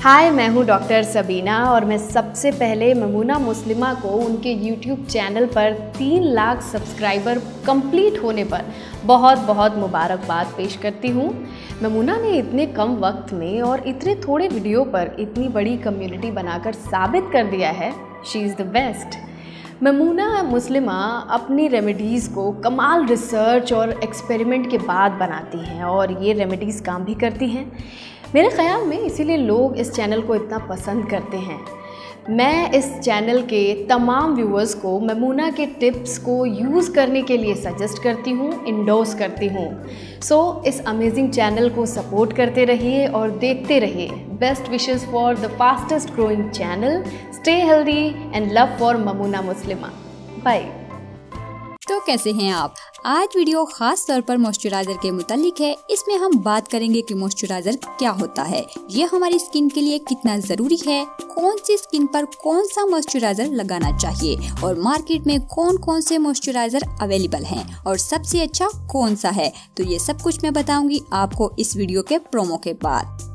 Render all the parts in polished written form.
हाय, मैं हूँ डॉक्टर सबीना और मैं सबसे पहले ममूना मुस्लिमा को उनके YouTube चैनल पर 3 लाख सब्सक्राइबर कंप्लीट होने पर बहुत बहुत मुबारकबाद पेश करती हूँ। ममूना ने इतने कम वक्त में और इतने थोड़े वीडियो पर इतनी बड़ी कम्युनिटी बनाकर साबित कर दिया है, she is the best. Mamoona मुस्लिमा अपनी रेमेडीज़ को कमाल रिसर्च और एक्सपेरिमेंट के बाद बनाती हैं और ये रेमेडीज़ काम भी करती हैं। मेरे ख़्याल में इसीलिए लोग इस चैनल को इतना पसंद करते हैं। मैं इस चैनल के तमाम व्यूअर्स को ममूना के टिप्स को यूज़ करने के लिए सजेस्ट करती हूँ, इंडोर्स करती हूँ। सो इस अमेजिंग चैनल को सपोर्ट करते रहिए और देखते रहिए। Best wishes for the fastest growing channel. Stay healthy and love for Mamuna Muslima. Bye. तो कैसे हैं आप? आज वीडियो खास तौर पर मॉइस्चराइजर के मुतालिक है। इसमें हम बात करेंगे कि मॉइस्चराइजर क्या होता है, ये हमारी स्किन के लिए कितना जरूरी है, कौन सी स्किन पर कौन सा मॉइस्चराइजर लगाना चाहिए और मार्केट में कौन कौन से मॉइस्चराइजर अवेलेबल हैं और सबसे अच्छा कौन सा है। तो ये सब कुछ मैं बताऊंगी आपको इस वीडियो के प्रोमो के बाद।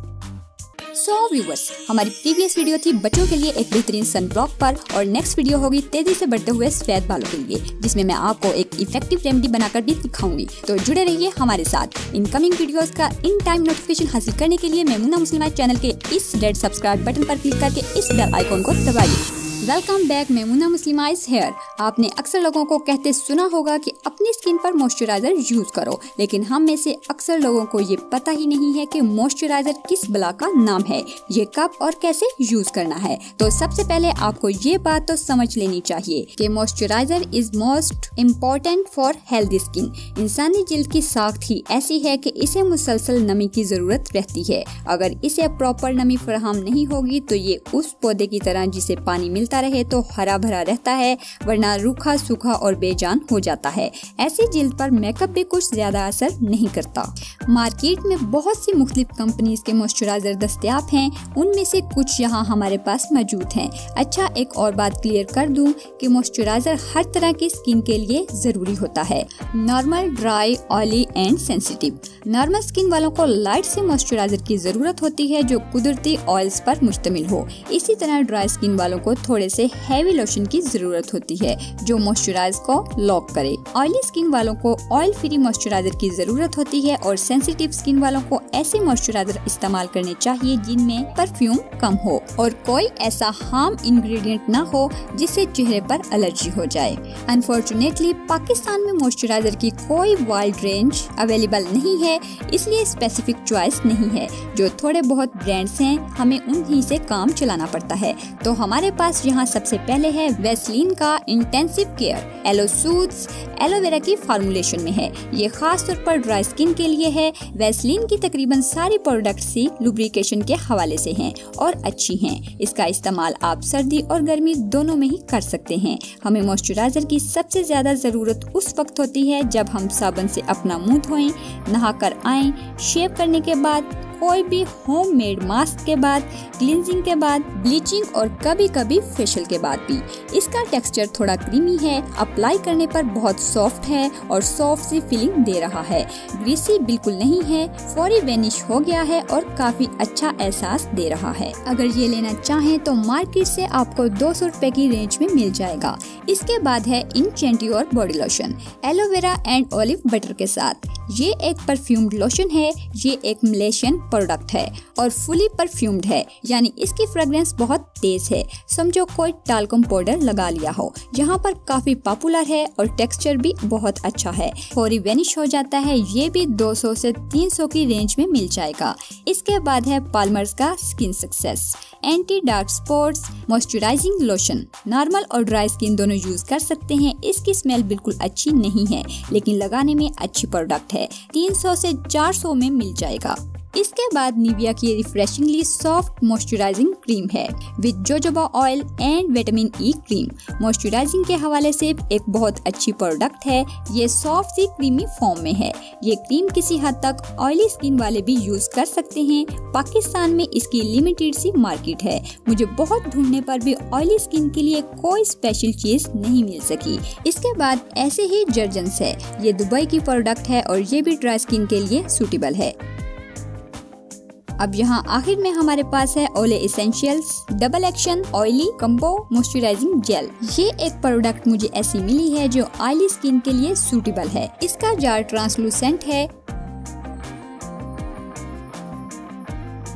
सो व्यूअर्स, हमारी प्रीवियस वीडियो थी बच्चों के लिए एक बेहतरीन सनब्लॉक पर और नेक्स्ट वीडियो होगी तेजी से बढ़ते हुए सफेद बालों के लिए, जिसमें मैं आपको एक इफेक्टिव रेमेडी बनाकर भी दिखाऊंगी। तो जुड़े रहिए हमारे साथ। इनकमिंग वीडियोस का इन टाइम नोटिफिकेशन हासिल करने के लिए ममूना मुस्लिमा चैनल के इस रेड सब्सक्राइब बटन पर क्लिक करके इस बेल आइकॉन को दबाइए। Welcome back, Mamuna Muslima is here. आपने अक्सर लोगों को कहते सुना होगा कि अपनी स्किन पर मॉइस्चराइजर यूज करो, लेकिन हम में से अक्सर लोगों को ये पता ही नहीं है कि मॉइस्चराइजर किस बला का नाम है, ये कब और कैसे यूज करना है। तो सबसे पहले आपको ये बात तो समझ लेनी चाहिए कि moisturiser is most important for healthy skin. इंसानी जिल्द की साख्त ही ऐसी है कि इसे मुसलसल नमी की जरूरत रहती है। अगर इसे प्रॉपर नमी फराहम नहीं होगी तो ये उस पौधे की तरह जिसे पानी मिलता रहे तो हरा भरा रहता है, वरना रूखा सूखा और बेजान हो जाता है। ऐसी जिल्द पर मेकअप भी कुछ ज्यादा असर नहीं करता। मार्केट में बहुत सी मुख्तलिफ कंपनीज के मॉइस्चराइजर दस्तयाब हैं, उनमें से कुछ यहाँ हमारे पास मौजूद हैं। अच्छा, एक और बात क्लियर कर दूं कि मॉइस्चराइजर हर तरह की स्किन के लिए जरूरी होता है, normal, dry, oily and sensitive. Normal skin वालों को लाइट से मॉइस्चराइजर की जरूरत होती है जो कुदरती ऑयल्स पर मुश्तमिल हो। इसी तरह ड्राई स्किन वालों को थोड़े से हैवी लोशन की जरूरत होती है जो मॉइस्चराइज को लॉक करे। ऑयली स्किन वालों को ऑयल फ्री मॉइस्चराइजर की जरूरत होती है और सेंसिटिव स्किन वालों को ऐसे मॉइस्चराइजर इस्तेमाल करने चाहिए जिनमें परफ्यूम कम हो और कोई ऐसा हार्म इंग्रेडिएंट ना हो जिससे चेहरे पर एलर्जी हो जाए। अनफॉर्चुनेटली पाकिस्तान में मॉइस्चराइजर की कोई वाइड रेंज अवेलेबल नहीं है, इसलिए स्पेसिफिक चॉइस नहीं है। जो थोड़े बहुत ब्रांड्स हैं हमें उन्हीं से काम चलाना पड़ता है। तो हमारे पास यहाँ सबसे पहले है वैसलीन का इंटेंसिव केयर। एलो सूथ्स एलोवेरा की फार्मूलेशन में है। ये खास तौर पर ड्राई स्किन के लिए है। वैसलीन की तकरीबन सारी प्रोडक्ट्स ही लुब्रिकेशन के हवाले से हैं और अच्छी हैं। इसका इस्तेमाल आप सर्दी और गर्मी दोनों में ही कर सकते हैं। हमें मॉइस्चराइजर की सबसे ज्यादा जरूरत उस वक्त होती है जब हम साबुन से अपना मुंह धोएं, नहाकर आएं, शेव करने के बाद, कोई भी होम मेड मास्क के बाद, क्लींजिंग के बाद, ब्लीचिंग और कभी कभी फेशियल के बाद भी। इसका टेक्सचर थोड़ा क्रीमी है, अप्लाई करने पर बहुत सॉफ्ट है और सॉफ्ट सी फीलिंग दे रहा है। ग्रीसी बिल्कुल नहीं है, फौरी वेनिश हो गया है और काफी अच्छा एहसास दे रहा है। अगर ये लेना चाहें तो मार्केट से आपको 200 रुपए की रेंज में मिल जाएगा। इसके बाद है Enchanteur body lotion aloe vera and olive butter के साथ। ये एक परफ्यूम्ड लोशन है। ये एक मलेशियन प्रोडक्ट है और फुली परफ्यूम्ड है, यानी इसकी फ्रेग्रेंस बहुत तेज है। समझो कोई टाल्कम पाउडर लगा लिया हो। यहाँ पर काफी पॉपुलर है और टेक्सचर भी बहुत अच्छा है। फौरी वेनिश हो जाता है। ये भी 200 से 300 की रेंज में मिल जाएगा। इसके बाद है पाल्मर्स का skin success anti dark spots moisturising lotion. Normal और ड्राई स्किन दोनों यूज कर सकते हैं। इसकी स्मेल बिल्कुल अच्छी नहीं है, लेकिन लगाने में अच्छी प्रोडक्ट है। 300 से 400 में मिल जाएगा। इसके बाद निविया की रिफ्रेशिंगली सॉफ्ट मॉइस्चराइजिंग क्रीम है with jojoba oil and vitamin E cream. Moisturising के हवाले से एक बहुत अच्छी प्रोडक्ट है। ये सॉफ्ट सी क्रीमी फॉर्म में है। ये क्रीम किसी हद तक ऑयली स्किन वाले भी यूज कर सकते हैं। पाकिस्तान में इसकी लिमिटेड सी मार्केट है। मुझे बहुत ढूंढने पर भी ऑयली स्किन के लिए कोई स्पेशल चीज नहीं मिल सकी। इसके बाद ऐसे ही जर्जन्स है। ये दुबई की प्रोडक्ट है और ये भी ड्राई स्किन के लिए सूटेबल है। अब यहाँ आखिर में हमारे पास है Olay essentials double action oily combo moisturising gel. ये एक प्रोडक्ट मुझे ऐसी मिली है जो ऑयली स्किन के लिए सूटेबल है। इसका जार ट्रांसलूसेंट है,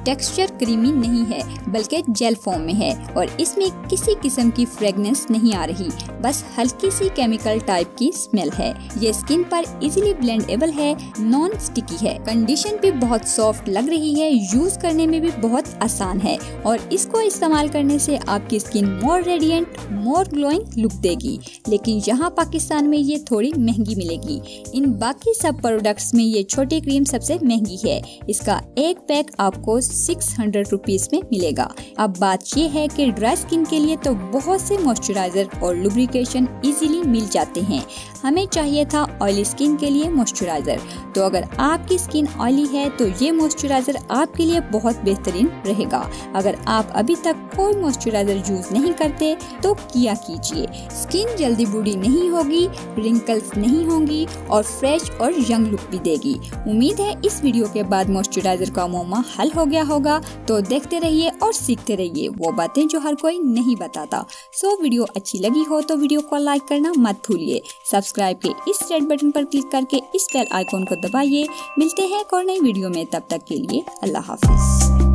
टेक्सचर क्रीमी नहीं है बल्कि जेल फॉर्म में है और इसमें किसी किस्म की फ्रेगनेंस नहीं आ रही, बस हल्की सी केमिकल टाइप की स्मेल है। ये स्किन पर इजीली ब्लेंडेबल है, नॉन स्टिकी है, कंडीशन भी बहुत सॉफ्ट लग रही है, यूज करने में भी बहुत आसान है और इसको इस्तेमाल करने से आपकी स्किन मोर रेडिएंट मोर ग्लोइंग लुक देगी। लेकिन यहाँ पाकिस्तान में ये थोड़ी महंगी मिलेगी। इन बाकी सब प्रोडक्ट्स में ये छोटी क्रीम सबसे महंगी है। इसका एक पैक आपको 600 रुपीज में मिलेगा। अब बात ये है कि ड्राई स्किन के लिए तो बहुत से मॉइस्चराइजर और लुब्रिकेशन इजीली मिल जाते हैं, हमें चाहिए था ऑयली स्किन के लिए मॉइस्चराइजर। तो अगर आपकी स्किन ऑयली है तो ये मॉइस्चराइजर आपके लिए बहुत बेहतरीन रहेगा। अगर आप अभी तक कोई मॉइस्चराइजर यूज नहीं करते तो किया कीजिए। स्किन जल्दी बूढ़ी नहीं होगी, रिंकल्स नहीं होंगी और फ्रेश और यंग लुक भी देगी। उम्मीद है इस वीडियो के बाद मॉइस्चराइजर का मुअम्मा हल हो गया होगा। तो देखते रहिए और सीखते रहिए वो बातें जो हर कोई नहीं बताता। सो वीडियो अच्छी लगी हो तो वीडियो को लाइक करना मत भूलिए। सब्सक्राइब के इस रेड बटन पर क्लिक करके इस बेल आइकॉन को दबाइए। मिलते हैं एक और नई वीडियो में, तब तक के लिए अल्लाह हाफिज।